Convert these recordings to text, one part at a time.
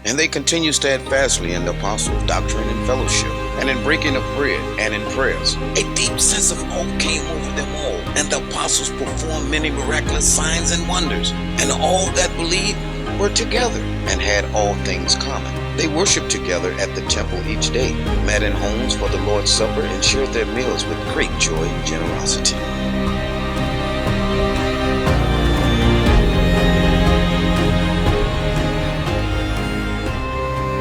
And they continued steadfastly in the apostles' doctrine and fellowship, and in breaking of bread, and in prayers. A deep sense of awe came over them all, and the apostles performed many miraculous signs and wonders. And all that believed were together, and had all things common. They worshiped together at the temple each day, met in homes for the Lord's Supper, and shared their meals with great joy and generosity.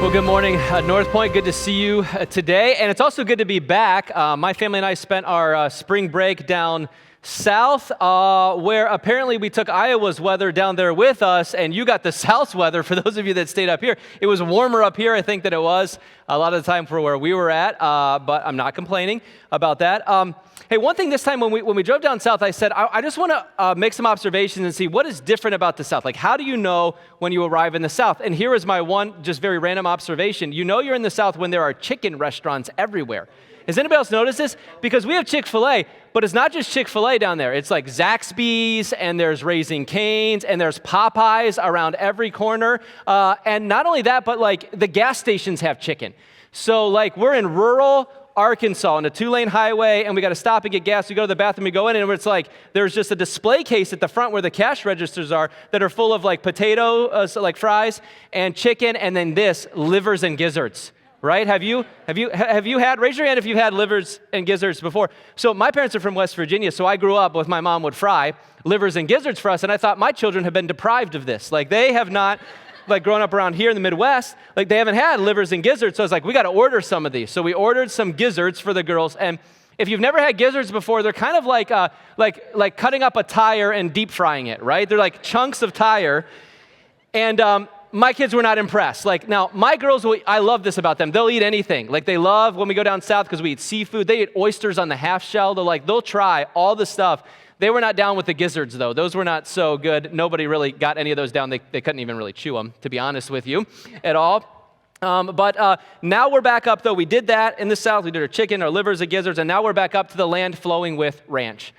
Well, good morning, NorthPoint. Good to see you today. And it's also good to be back. My family and I spent our spring break down south, where apparently we took Iowa's weather down there with us, and you got the South's weather for those of you that stayed up here. It was warmer up here, I think, than it was a lot of the time for where we were at, but I'm not complaining about that. Hey, one thing this time when we drove down south, I said, I just want to make some observations and see what is different about the South. Like, how do you know when you arrive in the South? And here is my one just very random observation. You know you're in the South when there are chicken restaurants everywhere. Has anybody else noticed this? Because we have Chick-fil-A, but it's not just Chick-fil-A down there. It's like Zaxby's, and there's Raising Cane's, and there's Popeyes around every corner. And not only that, but like the gas stations have chicken. So like we're in rural Arkansas on a 2-lane highway, and we got to stop and get gas. We go to the bathroom, we go in, and it's like there's just a display case at the front where the cash registers are that are full of like potato, like fries, and chicken, and then this, livers and gizzards. Right? Have you had, raise your hand if you've had livers and gizzards before. So my parents are from West Virginia, so I grew up with my mom would fry livers and gizzards for us, and I thought my children have been deprived of this. Like they have not, like growing up around here in the Midwest, like they haven't had livers and gizzards, so I was like, we got to order some of these. So we ordered some gizzards for the girls, and if you've never had gizzards before, they're kind of like cutting up a tire and deep frying it, right? They're like chunks of tire, and my kids were not impressed. Like, now, my girls, I love this about them. They'll eat anything. Like, they love when we go down south because we eat seafood. They eat oysters on the half shell. They'll try all the stuff. They were not down with the gizzards, though. Those were not so good. Nobody really got any of those down. They couldn't even really chew them, to be honest with you, at all. But now we're back up, though. We did that in the south. We did our chicken, our livers, and gizzards, and now we're back up to the land flowing with ranch.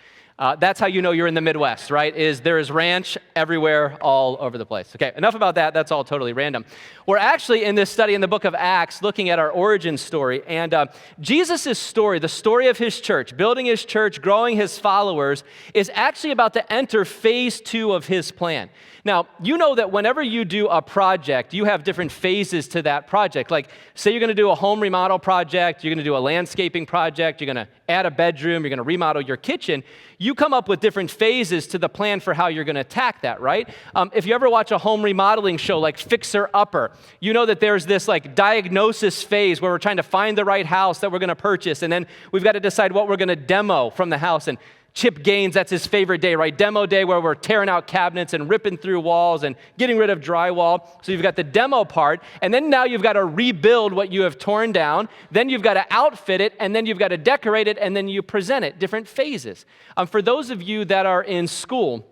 That's how you know you're in the Midwest, right? There is ranch everywhere, all over the place. Okay, enough about that. That's all totally random. We're actually in this study in the book of Acts looking at our origin story. And Jesus' story, the story of his church, building his church, growing his followers, is actually about to enter phase 2 of his plan. Now, you know that whenever you do a project, you have different phases to that project. Like, say you're going to do a home remodel project, you're going to do a landscaping project, you're going to add a bedroom, you're going to remodel your kitchen. You come up with different phases to the plan for how you're going to attack that, right? If you ever watch a home remodeling show like Fixer Upper, you know that there's this like diagnosis phase where we're trying to find the right house that we're going to purchase, and then we've got to decide what we're going to demo from the house. And Chip Gaines, that's his favorite day, right? Demo day, where we're tearing out cabinets and ripping through walls and getting rid of drywall. So you've got the demo part, and then now you've got to rebuild what you have torn down. Then you've got to outfit it, and then you've got to decorate it, and then you present it. Different phases. For those of you that are in school,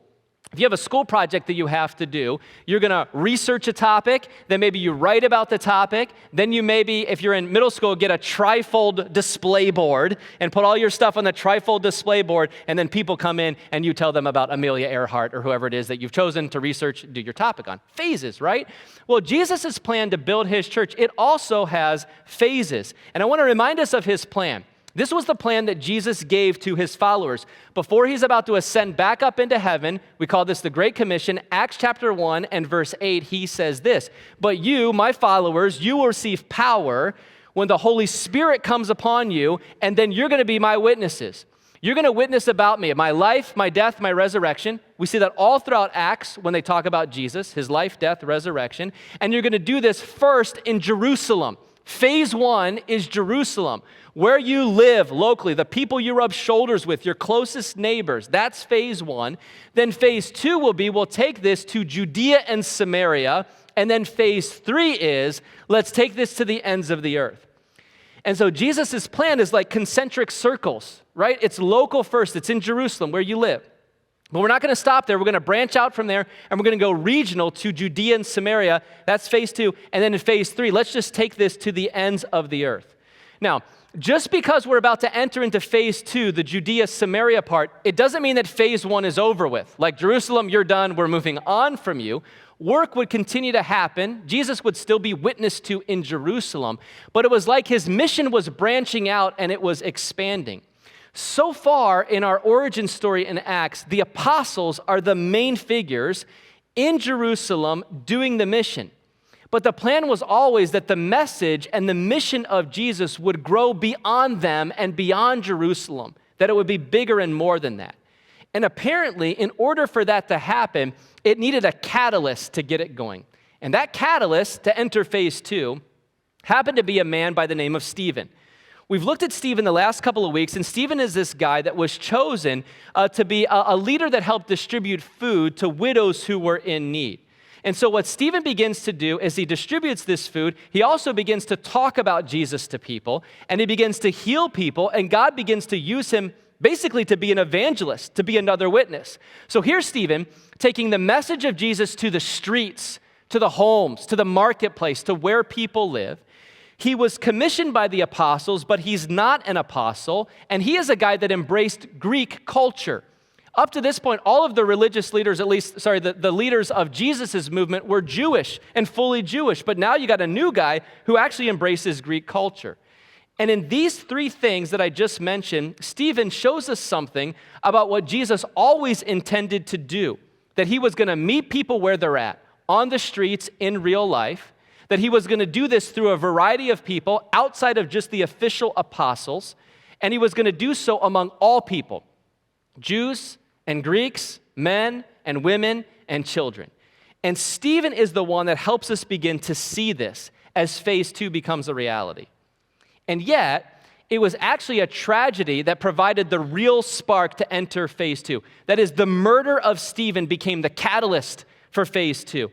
if you have a school project that you have to do, you're going to research a topic, then maybe you write about the topic, then you maybe, if you're in middle school, get a trifold display board and put all your stuff on the trifold display board, and then people come in and you tell them about Amelia Earhart or whoever it is that you've chosen to research, do your topic on. Phases, right? Well, Jesus' plan to build his church, it also has phases. And I want to remind us of his plan. This was the plan that Jesus gave to his followers. Before he's about to ascend back up into heaven, we call this the Great Commission. Acts chapter 1 and verse 8, he says this, "But you, my followers, you will receive power when the Holy Spirit comes upon you, and then you're going to be my witnesses." You're going to witness about me, my life, my death, my resurrection. We see that all throughout Acts when they talk about Jesus, his life, death, resurrection. And you're going to do this first in Jerusalem. Phase 1 is Jerusalem, where you live locally, the people you rub shoulders with, your closest neighbors. That's phase 1. Then phase 2 will be, we'll take this to Judea and Samaria. And then phase 3 is, let's take this to the ends of the earth. And so Jesus' plan is like concentric circles, right? It's local first. It's in Jerusalem, where you live. But we're not going to stop there. We're going to branch out from there, and we're going to go regional to Judea and Samaria. That's phase 2. And then in phase 3, let's just take this to the ends of the earth. Now, just because we're about to enter into phase 2, the Judea-Samaria part, it doesn't mean that phase 1 is over with. Like, Jerusalem, you're done, we're moving on from you. Work would continue to happen. Jesus would still be witnessed to in Jerusalem, but it was like his mission was branching out and it was expanding. So far in our origin story in Acts, the apostles are the main figures in Jerusalem doing the mission. But the plan was always that the message and the mission of Jesus would grow beyond them and beyond Jerusalem, that it would be bigger and more than that. And apparently, in order for that to happen, it needed a catalyst to get it going. And that catalyst to enter phase 2 happened to be a man by the name of Stephen. We've looked at Stephen the last couple of weeks, and Stephen is this guy that was chosen to be a leader that helped distribute food to widows who were in need. And so what Stephen begins to do is he distributes this food. He also begins to talk about Jesus to people, and he begins to heal people, and God begins to use him basically to be an evangelist, to be another witness. So here's Stephen taking the message of Jesus to the streets, to the homes, to the marketplace, to where people live. He was commissioned by the apostles, but he's not an apostle, and he is a guy that embraced Greek culture. Up to this point, all of the religious leaders, the leaders of Jesus' movement were Jewish and fully Jewish. But now you got a new guy who actually embraces Greek culture. And in these 3 things that I just mentioned, Stephen shows us something about what Jesus always intended to do. That he was going to meet people where they're at, on the streets, in real life. That he was going to do this through a variety of people outside of just the official apostles. And he was going to do so among all people. Jews and Greeks, men and women and children. And Stephen is the one that helps us begin to see this as phase 2 becomes a reality. And yet, it was actually a tragedy that provided the real spark to enter phase 2. That is, the murder of Stephen became the catalyst for phase 2.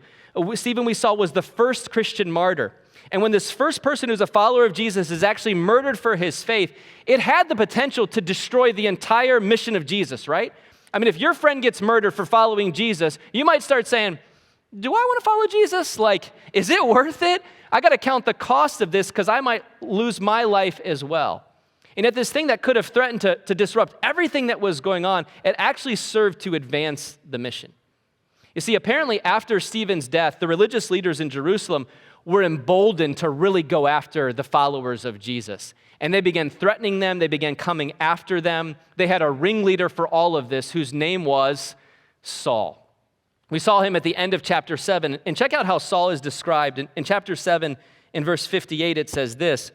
Stephen, we saw, was the first Christian martyr. And when this first person who's a follower of Jesus is actually murdered for his faith, it had the potential to destroy the entire mission of Jesus, right? I mean, if your friend gets murdered for following Jesus, you might start saying, do I want to follow Jesus? Like, is it worth it? I got to count the cost of this because I might lose my life as well. And yet this thing that could have threatened to disrupt everything that was going on, it actually served to advance the mission. You see, apparently after Stephen's death, the religious leaders in Jerusalem were emboldened to really go after the followers of Jesus. And they began threatening them. They began coming after them. They had a ringleader for all of this whose name was Saul. We saw him at the end of chapter 7. And check out how Saul is described. In chapter 7, in verse 58, it says this,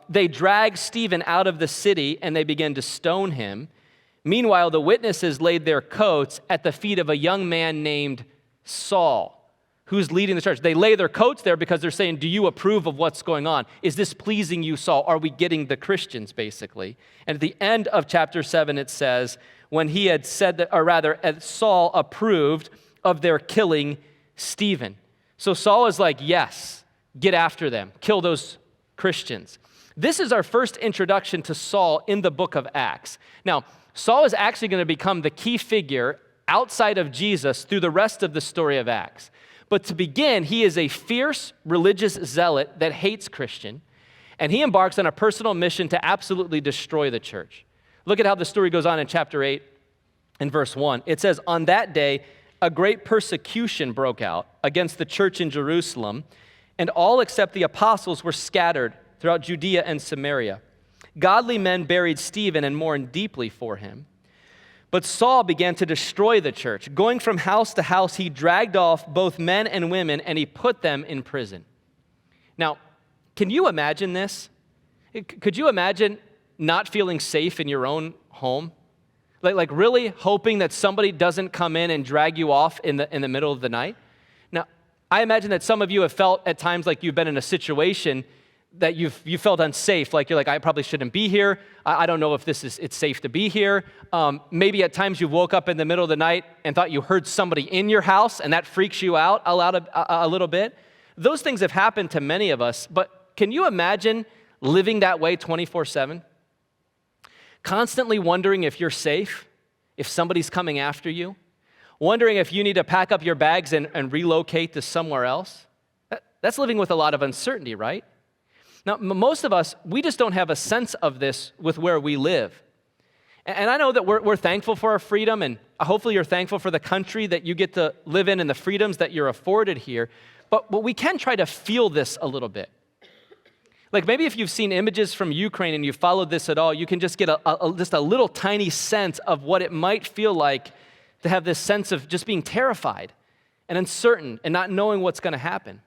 they dragged Stephen out of the city and they began to stone him. Meanwhile, the witnesses laid their coats at the feet of a young man named Saul, who's leading the church. They lay their coats there because they're saying, do you approve of what's going on? Is this pleasing you, Saul? Are we getting the Christians, basically? And at the end of chapter 7, it says, when he had said that, or rather, Saul approved of their killing Stephen. So Saul is like, yes, get after them, kill those Christians. This is our first introduction to Saul in the book of Acts. Now, Saul is actually going to become the key figure outside of Jesus through the rest of the story of Acts. But to begin, he is a fierce religious zealot that hates Christian, and he embarks on a personal mission to absolutely destroy the church. Look at how the story goes on in chapter 8 and verse 1. It says, on that day, a great persecution broke out against the church in Jerusalem, and all except the apostles were scattered throughout Judea and Samaria. Godly men buried Stephen and mourned deeply for him. But Saul began to destroy the church. Going from house to house, he dragged off both men and women, and he put them in prison. Now, can you imagine this? Could you imagine not feeling safe in your own home? Like really hoping that somebody doesn't come in and drag you off in the middle of the night? Now, I imagine that some of you have felt at times like you've been in a situation that you felt unsafe, like you're like, I probably shouldn't be here. I don't know if it's safe to be here. Maybe at times you woke up in the middle of the night and thought you heard somebody in your house, and that freaks you out a little bit. Those things have happened to many of us, but can you imagine living that way 24/7? Constantly wondering if you're safe, if somebody's coming after you, wondering if you need to pack up your bags and relocate to somewhere else. That's living with a lot of uncertainty, right? Now, most of us, we just don't have a sense of this with where we live. And I know that we're thankful for our freedom, and hopefully you're thankful for the country that you get to live in and the freedoms that you're afforded here. But we can try to feel this a little bit. Like maybe if you've seen images from Ukraine and you've followed this at all, you can just get just a little tiny sense of what it might feel like to have this sense of just being terrified and uncertain and not knowing what's going to happen.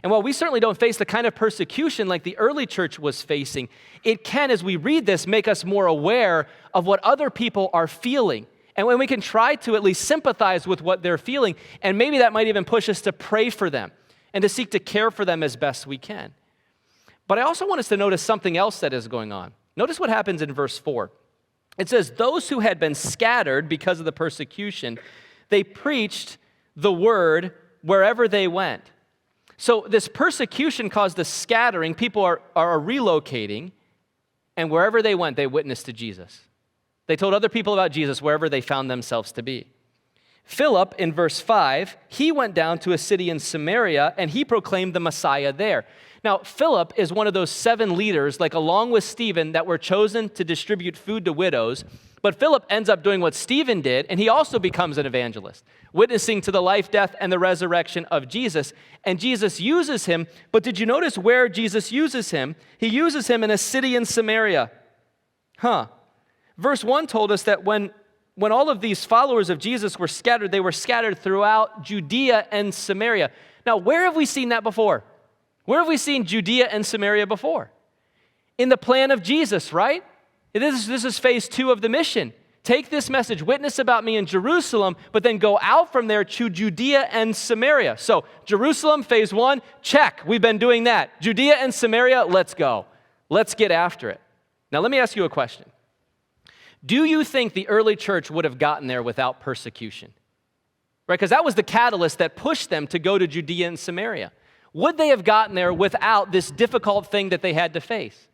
And while we certainly don't face the kind of persecution like the early church was facing, it can, as we read this, make us more aware of what other people are feeling. And when we can try to at least sympathize with what they're feeling, and maybe that might even push us to pray for them and to seek to care for them as best we can. But I also want us to notice something else that is going on. Notice what happens in verse 4. It says, those who had been scattered because of the persecution, they preached the word wherever they went. So this persecution caused the scattering. People are relocating, and wherever they went, they witnessed to Jesus. They told other people about Jesus wherever they found themselves to be. Philip, in verse 5, he went down to a city in Samaria, and he proclaimed the Messiah there. Now, Philip is one of those 7 leaders, like along with Stephen, that were chosen to distribute food to widows. But Philip ends up doing what Stephen did, and he also becomes an evangelist, witnessing to the life, death, and the resurrection of Jesus. And Jesus uses him, but did you notice where Jesus uses him? He uses him in a city in Samaria. Verse 1 told us that when all of these followers of Jesus were scattered, they were scattered throughout Judea and Samaria. Now, where have we seen that before? Where have we seen Judea and Samaria before? In the plan of Jesus, right? This is phase 2 of the mission. Take this message, witness about me in Jerusalem, but then go out from there to Judea and Samaria. So Jerusalem, phase 1, check. We've been doing that. Judea and Samaria, let's go. Let's get after it. Now let me ask you a question. Do you think the early church would have gotten there without persecution? Right, because that was the catalyst that pushed them to go to Judea and Samaria. Would they have gotten there without this difficult thing that they had to face?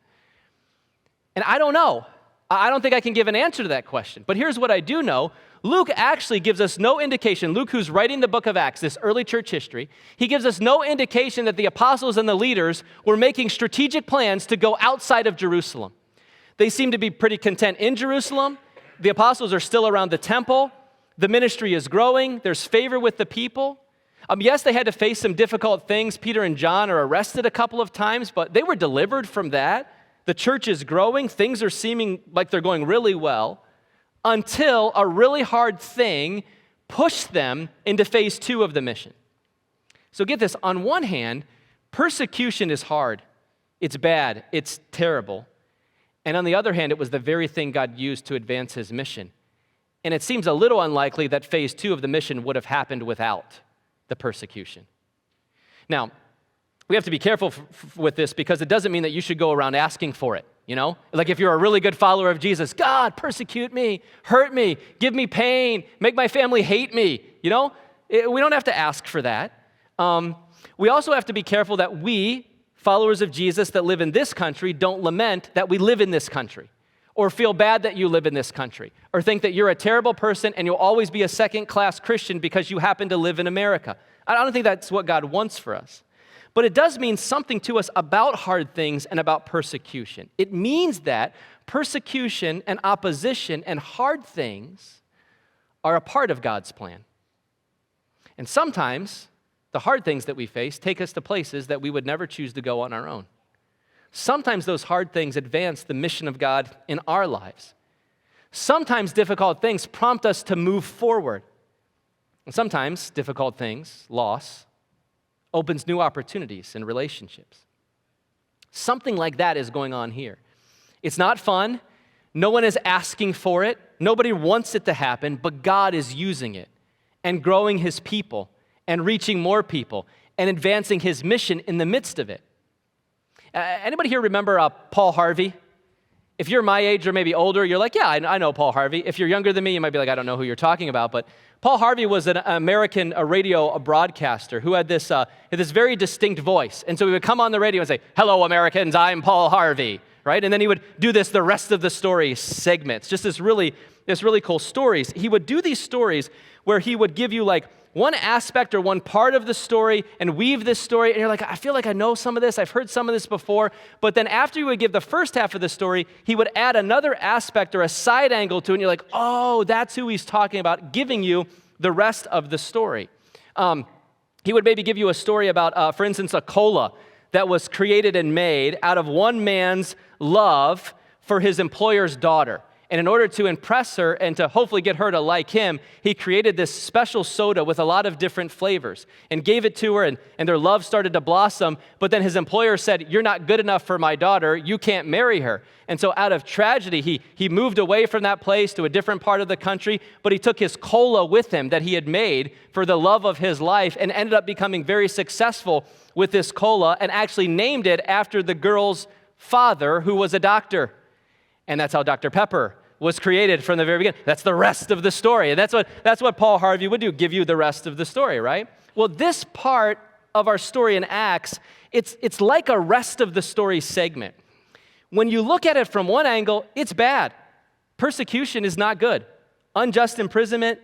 And I don't know. I don't think I can give an answer to that question. But here's what I do know. Luke actually gives us no indication. Luke, who's writing the book of Acts, this early church history, he gives us no indication that the apostles and the leaders were making strategic plans to go outside of Jerusalem. They seem to be pretty content in Jerusalem. The apostles are still around the temple. The ministry is growing. There's favor with the people. Yes, they had to face some difficult things. Peter and John are arrested a couple of times, but they were delivered from that. The church is growing. Things are seeming like they're going really well until a really hard thing pushed them into phase 2 of the mission. So get this. On one hand, persecution is hard. It's bad. It's terrible. And on the other hand, it was the very thing God used to advance his mission. And it seems a little unlikely that phase 2 of the mission would have happened without the persecution. Now, we have to be careful with this because it doesn't mean that you should go around asking for it, you know? Like if you're a really good follower of Jesus, God, persecute me, hurt me, give me pain, make my family hate me, you know? We don't have to ask for that. We also have to be careful that we, followers of Jesus that live in this country, don't lament that we live in this country or feel bad that you live in this country, or think that you're a terrible person and you'll always be a second-class Christian because you happen to live in America. I don't think that's what God wants for us. But it does mean something to us about hard things and about persecution. It means that persecution and opposition and hard things are a part of God's plan. And sometimes the hard things that we face take us to places that we would never choose to go on our own. Sometimes those hard things advance the mission of God in our lives. Sometimes difficult things prompt us to move forward. And sometimes difficult things, loss, opens new opportunities in relationships. Something like that is going on here. It's not fun. No one is asking for it. Nobody wants it to happen, but God is using it and growing his people and reaching more people and advancing his mission in the midst of it. Anybody here remember Paul Harvey? If you're my age or maybe older, you're like, yeah, I know Paul Harvey. If you're younger than me, you might be like, I don't know who you're talking about. But Paul Harvey was an American radio broadcaster who had this very distinct voice. And so he would come on the radio and say, hello, Americans, I'm Paul Harvey, right? And then he would do this the rest of the story segments, just this really cool stories. He would do these stories where he would give you like one aspect or one part of the story and weave this story, and you're like, I feel like I know some of this, I've heard some of this before, but then after he would give the first half of the story, he would add another aspect or a side angle to it, and you're like, oh, that's who he's talking about, giving you the rest of the story. He would maybe give you a story about, for instance, a cola that was created and made out of one man's love for his employer's daughter. And in order to impress her and to hopefully get her to like him, he created this special soda with a lot of different flavors and gave it to her, and their love started to blossom. But then his employer said, you're not good enough for my daughter. You can't marry her. And so out of tragedy, he moved away from that place to a different part of the country, but he took his cola with him that he had made for the love of his life and ended up becoming very successful with this cola and actually named it after the girl's father, who was a doctor. And that's how Dr. Pepper was created from the very beginning. That's the rest of the story. And that's what Paul Harvey would do, give you the rest of the story, right? Well, this part of our story in Acts, it's like a rest of the story segment. When you look at it from one angle, it's bad. Persecution is not good. Unjust imprisonment,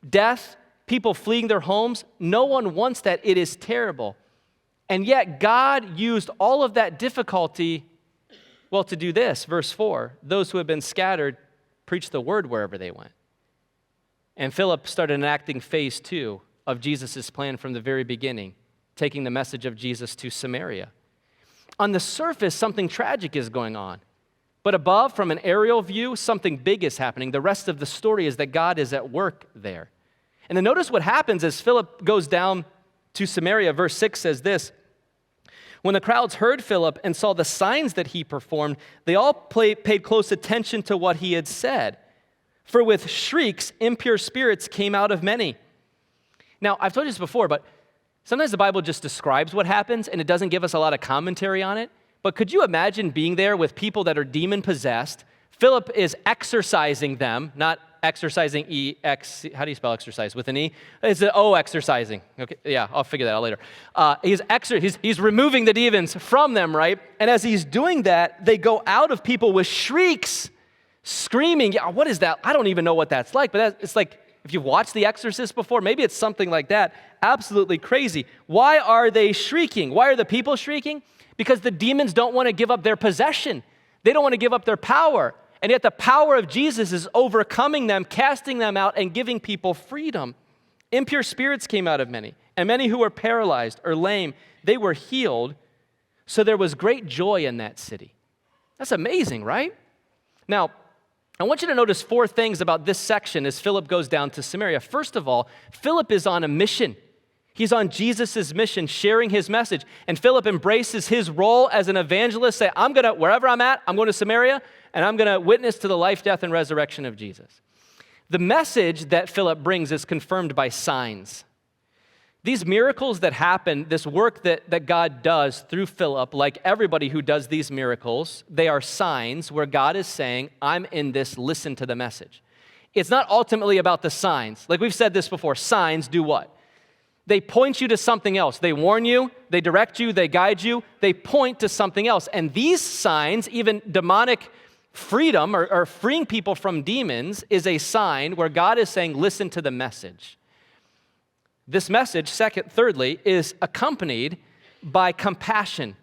death, people fleeing their homes, no one wants that. It is terrible. And yet God used all of that difficulty, well, to do this. Verse 4, those who have been scattered preached the word wherever they went. And Philip started enacting phase 2 of Jesus' plan from the very beginning, taking the message of Jesus to Samaria. On the surface, something tragic is going on. But above, from an aerial view, something big is happening. The rest of the story is that God is at work there. And then notice what happens as Philip goes down to Samaria. Verse 6 says this, when the crowds heard Philip and saw the signs that he performed, they all paid close attention to what he had said. For with shrieks, impure spirits came out of many. Now, I've told you this before, but sometimes the Bible just describes what happens and it doesn't give us a lot of commentary on it. But could you imagine being there with people that are demon-possessed? Philip is exorcising them, not exercising, E-X, how do you spell exercise? With an E? It's an O exercising. Okay, yeah, I'll figure that out later. He's removing the demons from them, right? And as he's doing that, they go out of people with shrieks, screaming. Yeah, what is that? I don't even know what that's like, but it's like, if you've watched The Exorcist before, maybe it's something like that. Absolutely crazy. Why are they shrieking? Why are the people shrieking? Because the demons don't want to give up their possession. They don't want to give up their power. And yet the power of Jesus is overcoming them, casting them out, and giving people freedom. Impure spirits came out of many, and many who were paralyzed or lame, they were healed. So there was great joy in that city. That's amazing, right? Now, I want you to notice 4 things about this section as Philip goes down to Samaria. First of all, Philip is on a mission. He's on Jesus' mission, sharing his message. And Philip embraces his role as an evangelist, say, wherever I'm at, I'm going to Samaria, and I'm going to witness to the life, death, and resurrection of Jesus. The message that Philip brings is confirmed by signs. These miracles that happen, this work that God does through Philip, like everybody who does these miracles, they are signs where God is saying, I'm in this, listen to the message. It's not ultimately about the signs. Like we've said this before, signs do what? They point you to something else. They warn you, they direct you, they guide you, they point to something else. And these signs, even demonic freedom or freeing people from demons, is a sign where God is saying, listen to the message. This message, thirdly, is accompanied by compassion,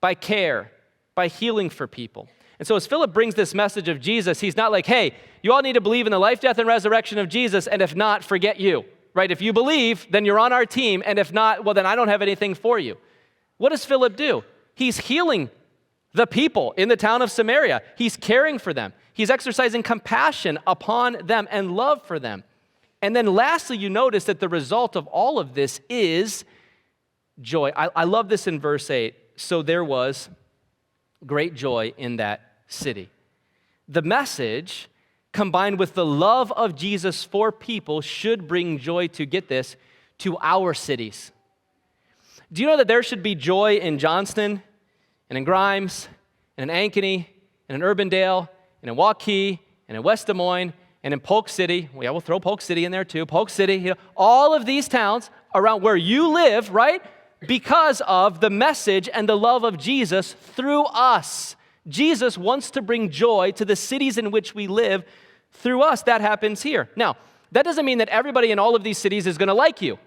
by care, by healing for people. And so as Philip brings this message of Jesus, he's not like, hey, you all need to believe in the life, death, and resurrection of Jesus, and if not, forget you. Right? If you believe, then you're on our team, and if not, well, then I don't have anything for you. What does Philip do? He's healing the people in the town of Samaria. He's caring for them. He's exercising compassion upon them and love for them. And then lastly, you notice that the result of all of this is joy. I love this in verse 8. So there was great joy in that city. The message, combined with the love of Jesus for people, should bring joy to, get this, to our cities. Do you know that there should be joy in Johnston, and in Grimes, and in Ankeny, and in Urbandale, and in Waukee, and in West Des Moines, and in Polk City? Yeah, we'll throw Polk City in there too. Polk City, all of these towns around where you live, right? Because of the message and the love of Jesus through us. Jesus wants to bring joy to the cities in which we live through us. That happens here. Now, That doesn't mean that everybody in all of these cities is going to like you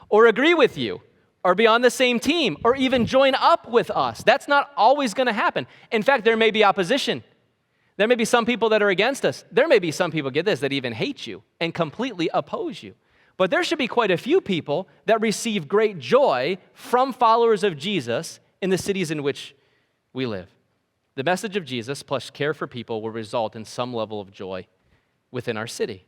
or agree with you or be on the same team or even join up with us. That's not always going to happen. In fact, there may be opposition. There may be some people that are against us. There may be some people, get this, that even hate you and completely oppose you. But there should be quite a few people that receive great joy from followers of Jesus in the cities in which we live. The message of Jesus plus care for people will result in some level of joy within our city.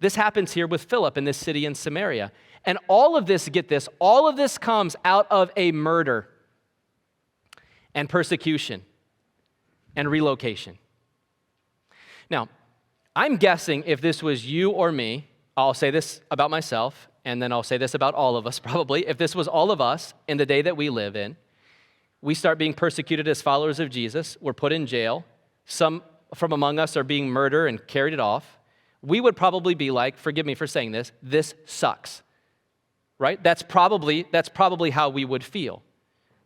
This happens here with Philip in this city in Samaria. And all of this, get this, all of this comes out of a murder and persecution and relocation. Now, I'm guessing if this was you or me, I'll say this about myself, and then I'll say this about all of us probably. If this was all of us in the day that we live in, we start being persecuted as followers of Jesus, we're put in jail, some from among us are being murdered and carried it off, we would probably be like, forgive me for saying this sucks, right? That's probably how we would feel.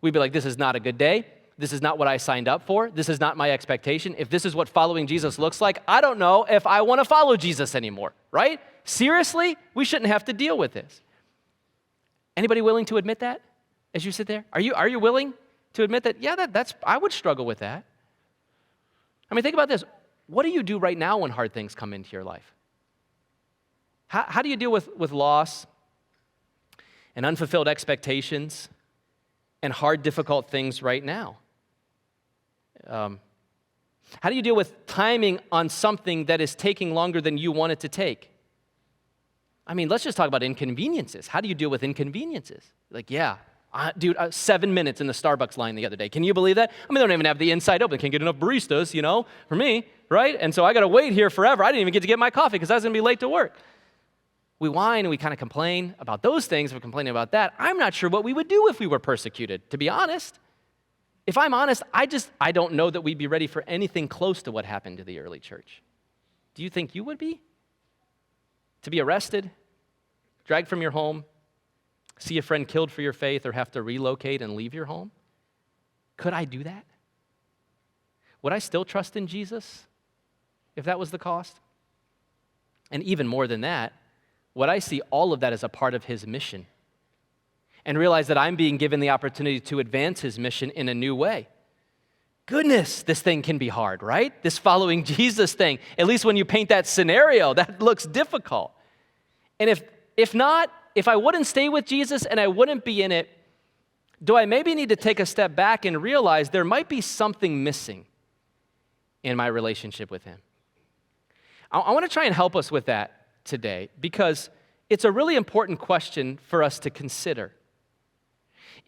We'd be like, this is not a good day. This is not what I signed up for. This is not my expectation. If this is what following Jesus looks like, I don't know if I want to follow Jesus anymore, right? Seriously? We shouldn't have to deal with this. Anybody willing to admit that as you sit there? Are you willing to admit that? Yeah, I would struggle with that. I mean, think about this. What do you do right now when hard things come into your life? How do you deal with loss and unfulfilled expectations and hard, difficult things right now? How do you deal with timing on something that is taking longer than you want it to take? I mean, let's just talk about inconveniences. How do you deal with inconveniences? Like, yeah, dude, 7 minutes in the Starbucks line the other day. Can you believe that? I mean, they don't even have the inside open. Can't get enough baristas, for me, right? And so I got to wait here forever. I didn't even get to get my coffee because I was going to be late to work. We whine and we kind of complain about those things. We're complaining about that. I'm not sure what we would do if we were persecuted, to be honest. If I'm honest, I don't know that we'd be ready for anything close to what happened to the early church. Do you think you would be? To be arrested, dragged from your home, see a friend killed for your faith, or have to relocate and leave your home? Could I do that? Would I still trust in Jesus if that was the cost? And even more than that, would I see all of that as a part of his mission and realize that I'm being given the opportunity to advance his mission in a new way? Goodness, this thing can be hard, right? This following Jesus thing, at least when you paint that scenario, that looks difficult. And if not, if I wouldn't stay with Jesus and I wouldn't be in it, do I maybe need to take a step back and realize there might be something missing in my relationship with him? I want to try and help us with that today because it's a really important question for us to consider.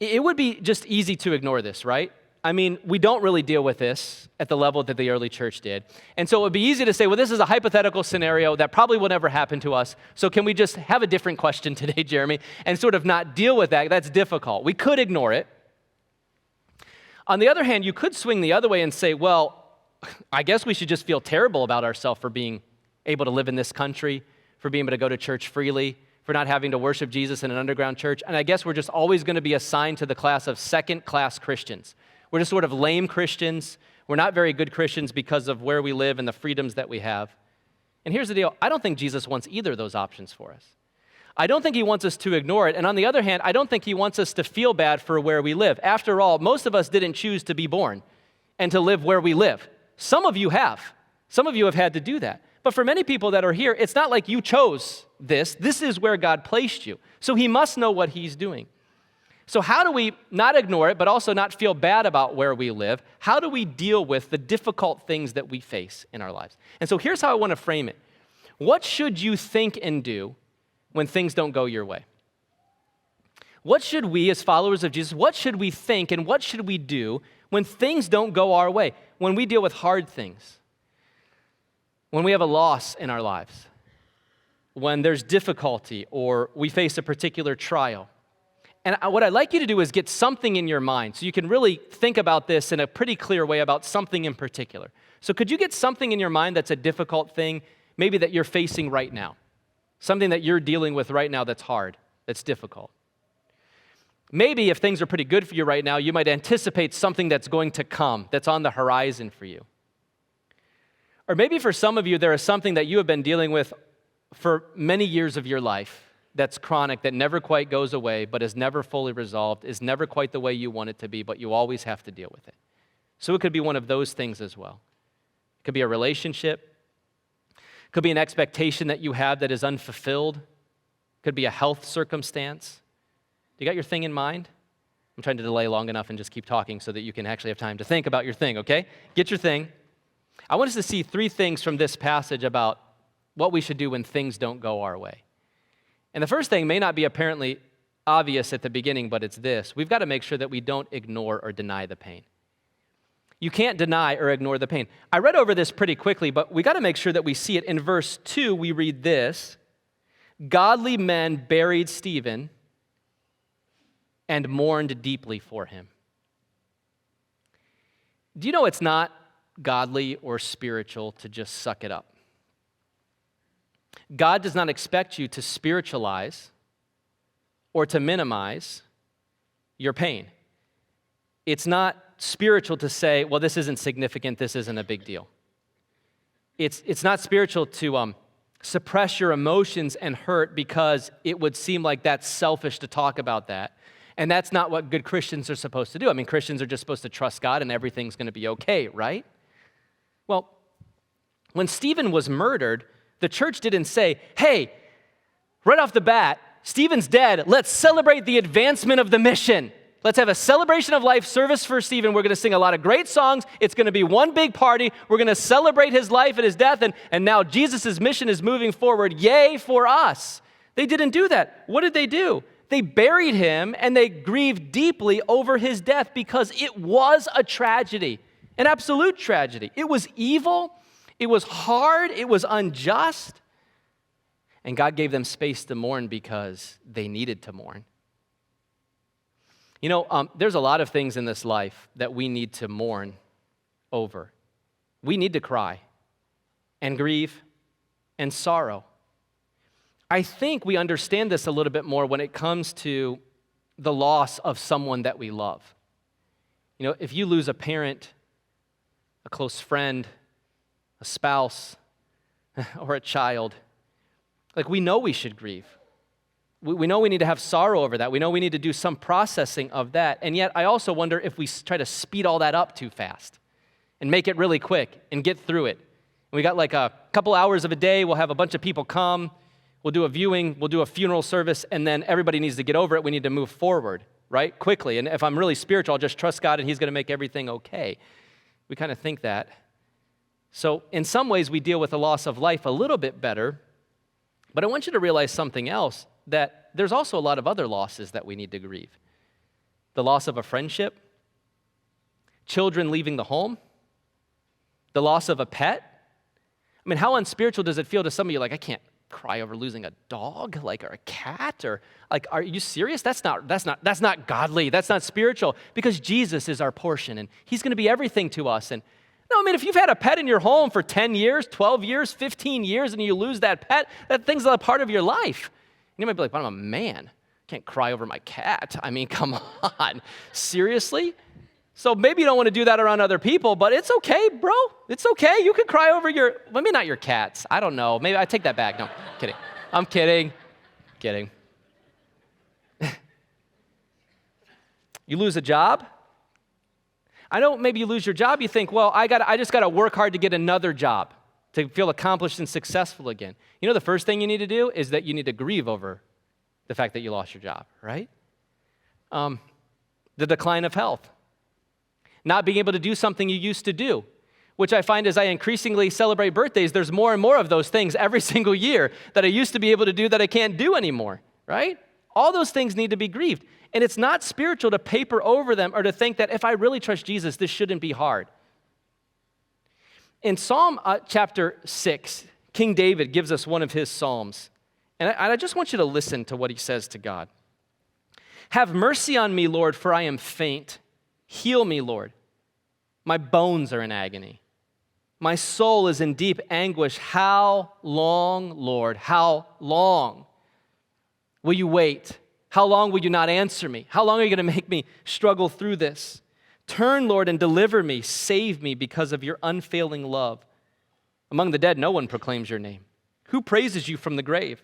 It would be just easy to ignore this, right? I mean, we don't really deal with this at the level that the early church did. And so it would be easy to say, well, this is a hypothetical scenario that probably will never happen to us. So can we just have a different question today, Jeremy, and sort of not deal with that? That's difficult. We could ignore it. On the other hand, you could swing the other way and say, well, I guess we should just feel terrible about ourselves for being able to live in this country, for being able to go to church freely, for not having to worship Jesus in an underground church. And I guess we're just always going to be assigned to the class of second-class Christians. We're just sort of lame Christians. We're not very good Christians because of where we live and the freedoms that we have. And here's the deal. I don't think Jesus wants either of those options for us. I don't think he wants us to ignore it. And on the other hand, I don't think he wants us to feel bad for where we live. After all, most of us didn't choose to be born and to live where we live. Some of you have. Some of you have had to do that. But for many people that are here, it's not like you chose this. This is where God placed you. So he must know what he's doing. So how do we not ignore it, but also not feel bad about where we live? How do we deal with the difficult things that we face in our lives? And so here's how I want to frame it. What should you think and do when things don't go your way? What should we, as followers of Jesus, what should we think and what should we do when things don't go our way? When we deal with hard things? When we have a loss in our lives? When there's difficulty or we face a particular trial? And what I'd like you to do is get something in your mind so you can really think about this in a pretty clear way about something in particular. So could you get something in your mind that's a difficult thing, maybe that you're facing right now? Something that you're dealing with right now that's hard, that's difficult. Maybe if things are pretty good for you right now, you might anticipate something that's going to come, that's on the horizon for you. Or maybe for some of you, there is something that you have been dealing with for many years of your life that's chronic, that never quite goes away, but is never fully resolved, is never quite the way you want it to be, but you always have to deal with it. So it could be one of those things as well. It could be a relationship. It could be an expectation that you have that is unfulfilled. It could be a health circumstance. You got your thing in mind? I'm trying to delay long enough and just keep talking so that you can actually have time to think about your thing, okay? Get your thing. I want us to see 3 things from this passage about what we should do when things don't go our way. And the first thing may not be apparently obvious at the beginning, but it's this. We've got to make sure that we don't ignore or deny the pain. You can't deny or ignore the pain. I read over this pretty quickly, but we got to make sure that we see it. In verse 2, we read this: godly men buried Stephen and mourned deeply for him. Do you know it's not godly or spiritual to just suck it up? God does not expect you to spiritualize or to minimize your pain. It's not spiritual to say, well, this isn't significant, this isn't a big deal. It's not spiritual to suppress your emotions and hurt because it would seem like that's selfish to talk about that. And that's not what good Christians are supposed to do. I mean, Christians are just supposed to trust God and everything's going to be okay, right? Well, when Stephen was murdered, the church didn't say, hey, right off the bat, Stephen's dead, let's celebrate the advancement of the mission. Let's have a celebration of life service for Stephen. We're going to sing a lot of great songs. It's going to be one big party. We're going to celebrate his life and his death, and now Jesus' mission is moving forward. Yay for us. They didn't do that. What did they do? They buried him, and they grieved deeply over his death because it was a tragedy, an absolute tragedy. It was evil. It was hard. It was unjust. And God gave them space to mourn because they needed to mourn. You know, there's a lot of things in this life that we need to mourn over. We need to cry and grieve and sorrow. I think we understand this a little bit more when it comes to the loss of someone that we love. You know, if you lose a parent, a close friend, a spouse, or a child, like we know we should grieve. We know we need to have sorrow over that. We know we need to do some processing of that. And yet I also wonder if we try to speed all that up too fast and make it really quick and get through it. We got like a couple hours of a day. We'll have a bunch of people come. We'll do a viewing. We'll do a funeral service. And then everybody needs to get over it. We need to move forward, right? Quickly. And if I'm really spiritual, I'll just trust God and He's going to make everything okay. We kind of think that. So in some ways, we deal with the loss of life a little bit better. But I want you to realize something else, that there's also a lot of other losses that we need to grieve. The loss of a friendship, children leaving the home, the loss of a pet. I mean, how unspiritual does it feel to some of you? Like, I can't cry over losing a dog, like, or a cat, or like, are you serious? That's not godly. That's not spiritual, because Jesus is our portion, and He's going to be everything to us. And no, I mean, if you've had a pet in your home for 10 years, 12 years, 15 years, and you lose that pet, that thing's a part of your life. And you might be like, but I'm a man. I can't cry over my cat. I mean, come on. Seriously? So maybe you don't want to do that around other people, but it's okay, bro. It's okay. You can cry over maybe not your cats. I don't know. Maybe I take that back. No, kidding. I'm kidding. Kidding. You lose a job? I know maybe you lose your job. You think, well, I just got to work hard to get another job to feel accomplished and successful again. You know, the first thing you need to do is that you need to grieve over the fact that you lost your job, right? The decline of health. Not being able to do something you used to do, which I find as I increasingly celebrate birthdays, there's more and more of those things every single year that I used to be able to do that I can't do anymore, right? All those things need to be grieved. And it's not spiritual to paper over them or to think that if I really trust Jesus, this shouldn't be hard. In Psalm chapter 6, King David gives us one of his psalms. And I just want you to listen to what he says to God. Have mercy on me, Lord, for I am faint. Heal me, Lord. My bones are in agony. My soul is in deep anguish. How long, Lord? How long will you wait? How long will you not answer me? How long are you going to make me struggle through this? Turn, Lord, and deliver me. Save me because of your unfailing love. Among the dead, no one proclaims your name. Who praises you from the grave?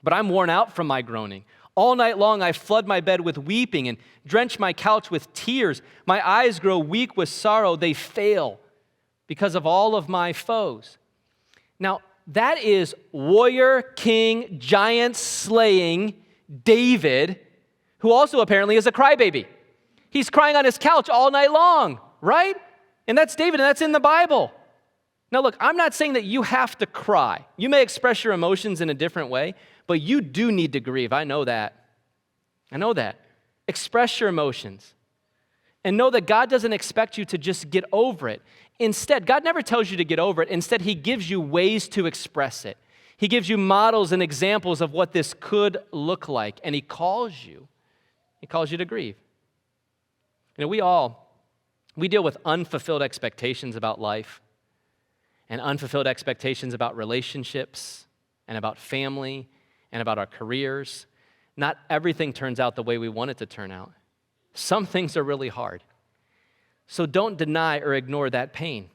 But I'm worn out from my groaning. All night long I flood my bed with weeping and drench my couch with tears. My eyes grow weak with sorrow. They fail because of all of my foes. Now, that is warrior, king, giant slaying David, who also apparently is a crybaby. He's crying on his couch all night long, right? And that's David, and that's in the Bible. Now look, I'm not saying that you have to cry. You may express your emotions in a different way, but you do need to grieve. I know that. I know that. Express your emotions. And know that God doesn't expect you to just get over it. Instead, God never tells you to get over it. Instead, He gives you ways to express it. He gives you models and examples of what this could look like. And He calls you to grieve. You know, we deal with unfulfilled expectations about life and unfulfilled expectations about relationships and about family and about our careers. Not everything turns out the way we want it to turn out. Some things are really hard. So don't deny or ignore that pain.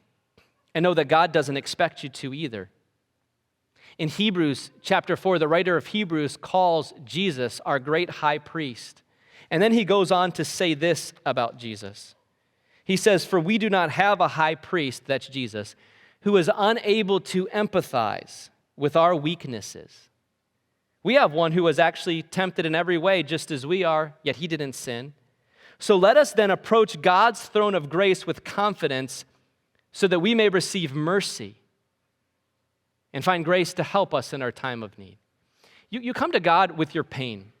And know that God doesn't expect you to either. In Hebrews chapter 4, the writer of Hebrews calls Jesus our great high priest. And then he goes on to say this about Jesus. He says, "For we do not have a high priest," that's Jesus, "who is unable to empathize with our weaknesses. We have one who was actually tempted in every way just as we are, yet he didn't sin. So let us then approach God's throne of grace with confidence so that we may receive mercy and find grace to help us in our time of need." You come to God with your pain,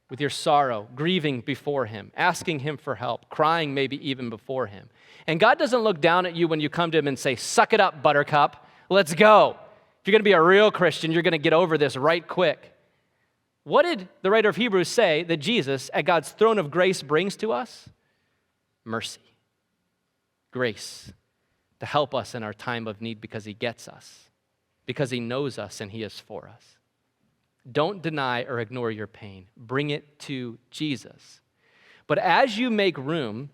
with your sorrow, grieving before Him, asking Him for help, crying maybe even before Him. And God doesn't look down at you when you come to Him and say, "Suck it up, buttercup, let's go. If you're going to be a real Christian, you're going to get over this right quick." What did the writer of Hebrews say that Jesus, at God's throne of grace, brings to us? Mercy, grace, to help us in our time of need because He gets us, because He knows us and He is for us. Don't deny or ignore your pain. Bring it to Jesus. But as you make room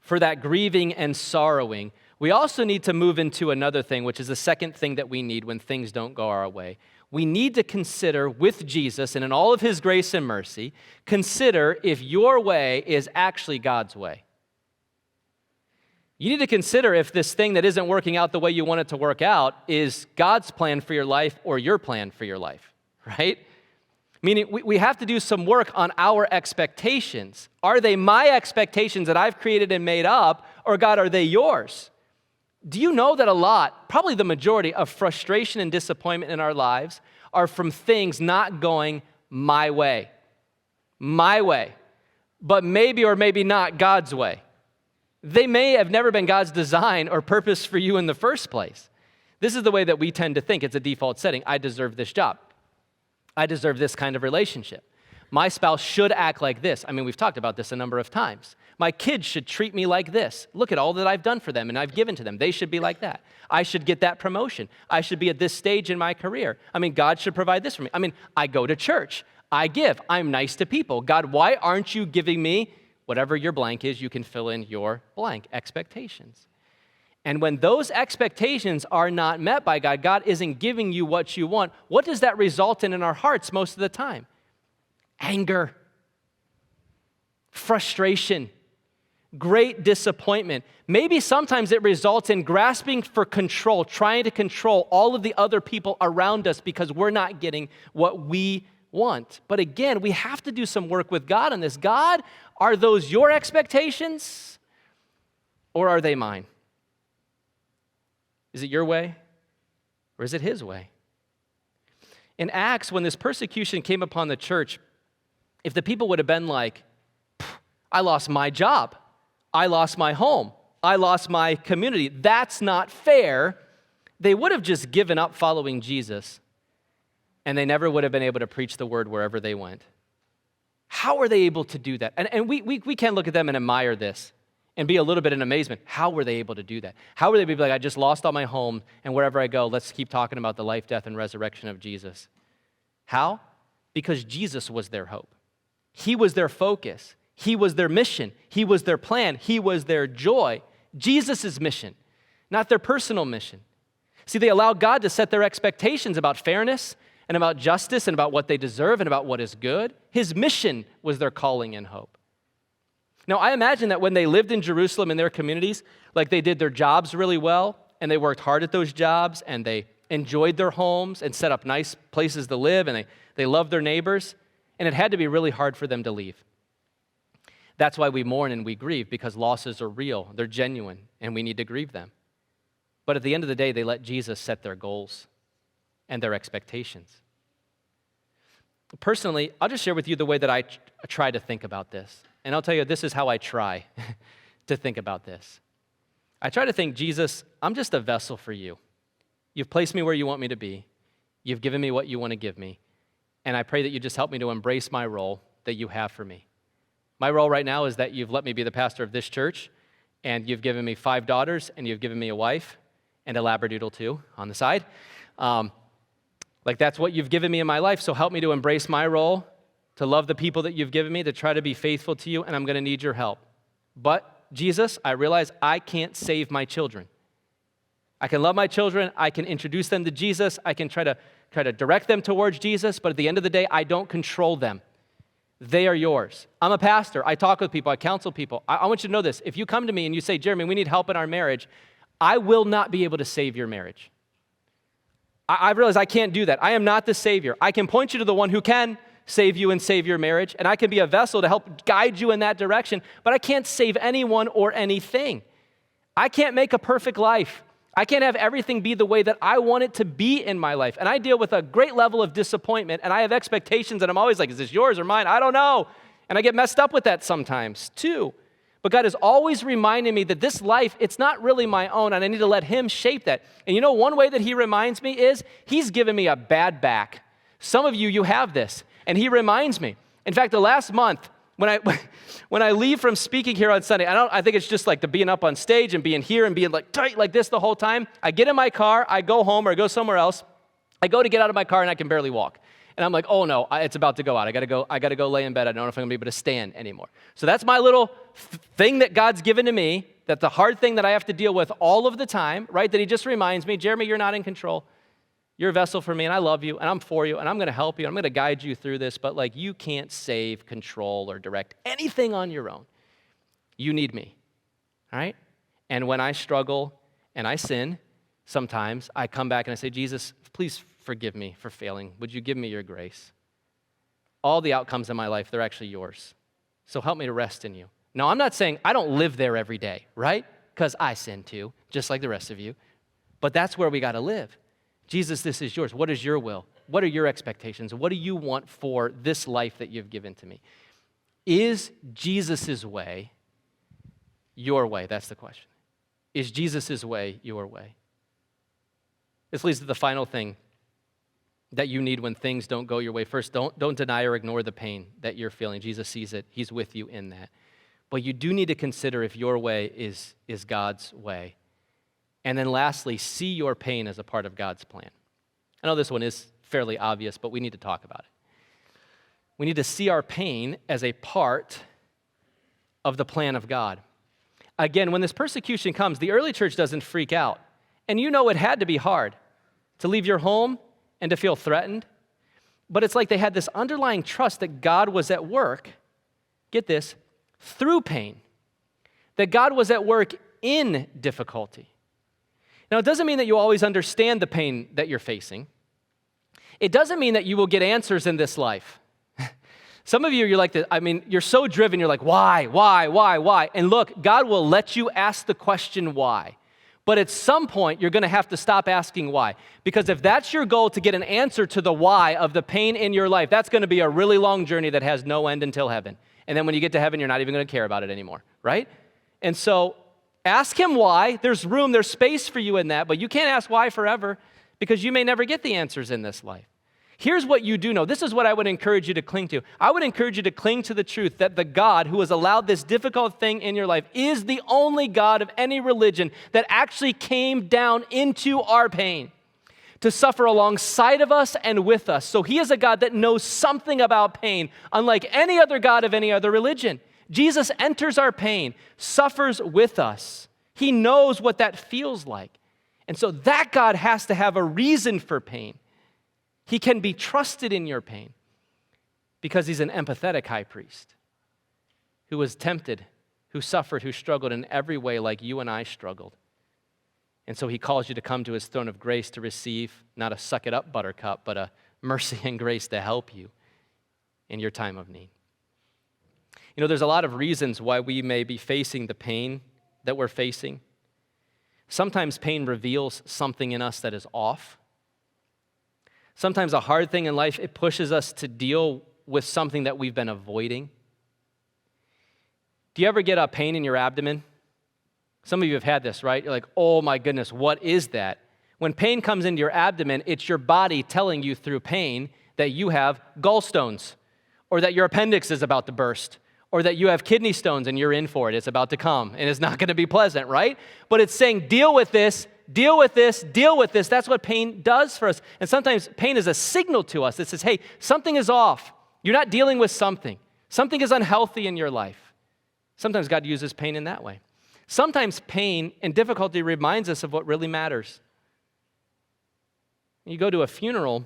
for that grieving and sorrowing, we also need to move into another thing, which is the second thing that we need when things don't go our way. We need to consider with Jesus and in all of His grace and mercy, consider if your way is actually God's way. You need to consider if this thing that isn't working out the way you want it to work out is God's plan for your life or your plan for your life, right? Meaning we have to do some work on our expectations. Are they my expectations that I've created and made up, or God, are they yours? Do you know that a lot, probably the majority of frustration and disappointment in our lives are from things not going my way, but maybe or maybe not God's way. They may have never been God's design or purpose for you in the first place. This is the way that we tend to think. It's a default setting. I deserve this job. I deserve this kind of relationship. My spouse should act like this. I mean, we've talked about this a number of times. My kids should treat me like this. Look at all that I've done for them and I've given to them. They should be like that. I should get that promotion. I should be at this stage in my career. I mean, God should provide this for me. I mean, I go to church. I give. I'm nice to people. God, why aren't you giving me whatever your blank is? You can fill in your blank expectations. And when those expectations are not met by God, God isn't giving you what you want. What does that result in our hearts most of the time? Anger, frustration, great disappointment. Maybe sometimes it results in grasping for control, trying to control all of the other people around us because we're not getting what we want. But again, we have to do some work with God on this. God, are those your expectations or are they mine? Is it your way or is it His way? In Acts, when this persecution came upon the church, if the people would have been like, I lost my job, I lost my home, I lost my community, that's not fair, they would have just given up following Jesus, and they never would have been able to preach the word wherever they went. How are they able to do that? And we can look at them and admire this and be a little bit in amazement. How were they able to do that? How were they able to be like, I just lost all my home, and wherever I go, let's keep talking about the life, death, and resurrection of Jesus? How? Because Jesus was their hope. He was their focus. He was their mission. He was their plan. He was their joy. Jesus' mission, not their personal mission. See, they allow God to set their expectations about fairness and about justice and about what they deserve and about what is good. His mission was their calling and hope. Now, I imagine that when they lived in Jerusalem in their communities, like they did their jobs really well, and they worked hard at those jobs, and they enjoyed their homes and set up nice places to live, and they loved their neighbors, and it had to be really hard for them to leave. That's why we mourn and we grieve, because losses are real, they're genuine, and we need to grieve them. But at the end of the day, they let Jesus set their goals and their expectations. Personally, I'll just share with you the way that I try to think about this. And I'll tell you, this is how I try to think about this. I try to think, Jesus, I'm just a vessel for you. You've placed me where you want me to be. You've given me what you want to give me. And I pray that you just help me to embrace my role that you have for me. My role right now is that you've let me be the pastor of this church, and you've given me 5 daughters, and you've given me a wife, and a labradoodle too on the side. That's what you've given me in my life, so help me to embrace my role, to love the people that you've given me, to try to be faithful to you, and I'm going to need your help. But, Jesus, I realize I can't save my children. I can love my children, I can introduce them to Jesus, I can try to direct them towards Jesus, but at the end of the day, I don't control them. They are yours. I'm a pastor, I talk with people, I counsel people. I want you to know this. If you come to me and you say, Jeremy, we need help in our marriage, I will not be able to save your marriage. I realize I can't do that. I am not the Savior. I can point you to the one who can save you and save your marriage, and I can be a vessel to help guide you in that direction, but I can't save anyone or anything. I can't make a perfect life. I can't have everything be the way that I want it to be in my life, and I deal with a great level of disappointment, and I have expectations, and I'm always like, is this yours or mine? I don't know, and I get messed up with that sometimes too. But God is always reminding me that this life, it's not really my own, and I need to let Him shape that. And you know, one way that He reminds me is He's given me a bad back. Some of you have this, and He reminds me. In fact, the last month, when I leave from speaking here on Sunday, I think it's just like the being up on stage and being here and being like tight like this the whole time. I get in my car, I go home or I go somewhere else. I go to get out of my car and I can barely walk. And I'm like, oh no, it's about to go out. I gotta go lay in bed. I don't know if I'm gonna be able to stand anymore. So that's my little thing that God's given to me, that the hard thing that I have to deal with all of the time, right? That He just reminds me, Jeremy, you're not in control. You're a vessel for me, and I love you, and I'm for you, and I'm gonna help you, I'm gonna guide you through this, but you can't save, control, or direct anything on your own. You need me, all right? And when I struggle and I sin, sometimes I come back and I say, Jesus, please forgive me for failing. Would you give me your grace? All the outcomes in my life, they're actually yours. So help me to rest in you. Now, I'm not saying I don't live there every day, right? Because I sin too, just like the rest of you. But that's where we got to live. Jesus, this is yours. What is your will? What are your expectations? What do you want for this life that you've given to me? Is Jesus' way your way? That's the question. Is Jesus' way your way? This leads to the final thing that you need when things don't go your way. First, don't deny or ignore the pain that you're feeling. Jesus sees it. He's with you in that. But you do need to consider if your way is God's way. And then lastly, see your pain as a part of God's plan. I know this one is fairly obvious, but we need to talk about it. We need to see our pain as a part of the plan of God. Again, when this persecution comes, the early church doesn't freak out. And you know it had to be hard to leave your home and to feel threatened. But it's like they had this underlying trust that God was at work, get this, through pain. That God was at work in difficulty. Now, it doesn't mean that you always understand the pain that you're facing. It doesn't mean that you will get answers in this life. Some of you, you're like this, you're so driven, you're like, why? And look, God will let you ask the question why. But at some point, you're going to have to stop asking why. Because if that's your goal, to get an answer to the why of the pain in your life, that's going to be a really long journey that has no end until heaven. And then when you get to heaven, you're not even going to care about it anymore, right? And so ask Him why. There's room, there's space for you in that, but you can't ask why forever because you may never get the answers in this life. Here's what you do know. This is what I would encourage you to cling to. I would encourage you to cling to the truth that the God who has allowed this difficult thing in your life is the only God of any religion that actually came down into our pain to suffer alongside of us and with us. So He is a God that knows something about pain, unlike any other God of any other religion. Jesus enters our pain, suffers with us. He knows what that feels like. And so that God has to have a reason for pain. He can be trusted in your pain because he's an empathetic high priest who was tempted, who suffered, who struggled in every way like you and I struggled. And so he calls you to come to his throne of grace to receive not a suck it up buttercup, but a mercy and grace to help you in your time of need. You know, there's a lot of reasons why we may be facing the pain that we're facing. Sometimes pain reveals something in us that is off. Sometimes a hard thing in life, it pushes us to deal with something that we've been avoiding. Do you ever get a pain in your abdomen? Some of you have had this, right? You're like, oh my goodness, what is that? When pain comes into your abdomen, it's your body telling you through pain that you have gallstones, or that your appendix is about to burst, or that you have kidney stones and you're in for it. It's about to come, and it's not going to be pleasant, right? But it's saying, deal with this, deal with this, deal with this. That's what pain does for us. And sometimes pain is a signal to us that says, hey, something is off. You're not dealing with something. Something is unhealthy in your life. Sometimes God uses pain in that way. Sometimes pain and difficulty reminds us of what really matters. You go to a funeral,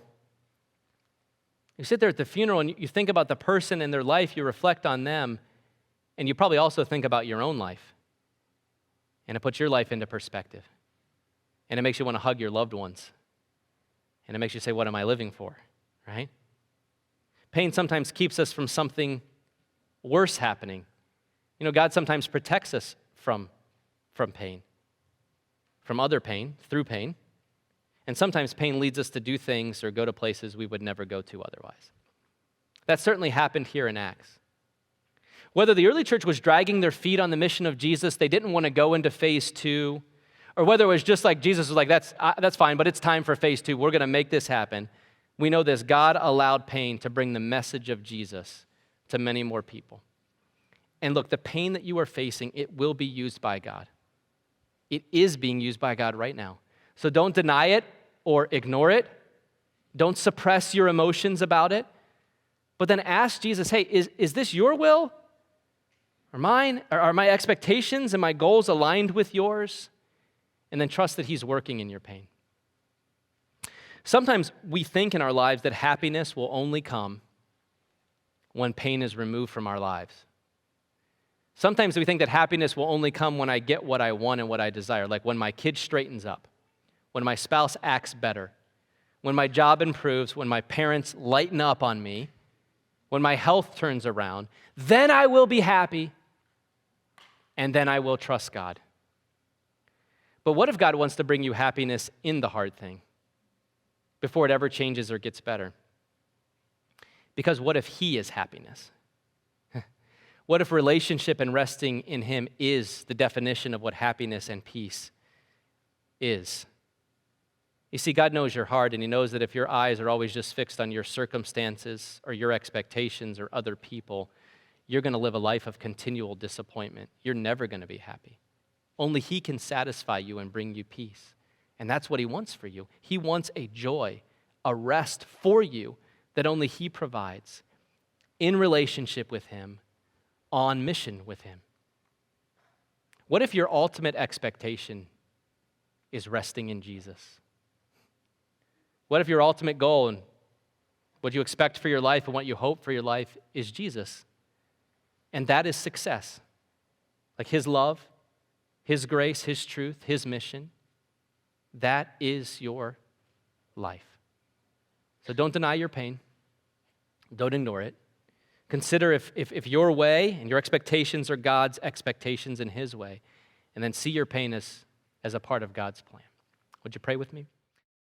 you sit there at the funeral and you think about the person and their life, you reflect on them, and you probably also think about your own life. And it puts your life into perspective. And it makes you want to hug your loved ones. And it makes you say, what am I living for, right? Pain sometimes keeps us from something worse happening. You know, God sometimes protects us from pain, from other pain, through pain. And sometimes pain leads us to do things or go to places we would never go to otherwise. That certainly happened here in Acts. Whether the early church was dragging their feet on the mission of Jesus, they didn't want to go into phase 2, or whether it was just like Jesus was like, that's fine, but it's time for phase 2. We're going to make this happen. We know this. God allowed pain to bring the message of Jesus to many more people. And look, the pain that you are facing, it will be used by God. It is being used by God right now. So don't deny it or ignore it. Don't suppress your emotions about it. But then ask Jesus, hey, is this your will or mine? Are my expectations and my goals aligned with yours? And then trust that he's working in your pain. Sometimes we think in our lives that happiness will only come when pain is removed from our lives. Sometimes we think that happiness will only come when I get what I want and what I desire, like when my kid straightens up, when my spouse acts better, when my job improves, when my parents lighten up on me, when my health turns around, then I will be happy, and then I will trust God. But what if God wants to bring you happiness in the hard thing before it ever changes or gets better? Because what if he is happiness? What if relationship and resting in him is the definition of what happiness and peace is? You see, God knows your heart, and he knows that if your eyes are always just fixed on your circumstances or your expectations or other people, you're going to live a life of continual disappointment. You're never going to be happy. Only he can satisfy you and bring you peace. And that's what he wants for you. He wants a joy, a rest for you that only he provides in relationship with him, on mission with him. What if your ultimate expectation is resting in Jesus? What if your ultimate goal and what you expect for your life and what you hope for your life is Jesus? And that is success. Like his love, his grace, his truth, his mission. That is your life. So don't deny your pain. Don't ignore it. Consider if your way and your expectations are God's expectations in his way, and then see your pain as a part of God's plan. Would you pray with me?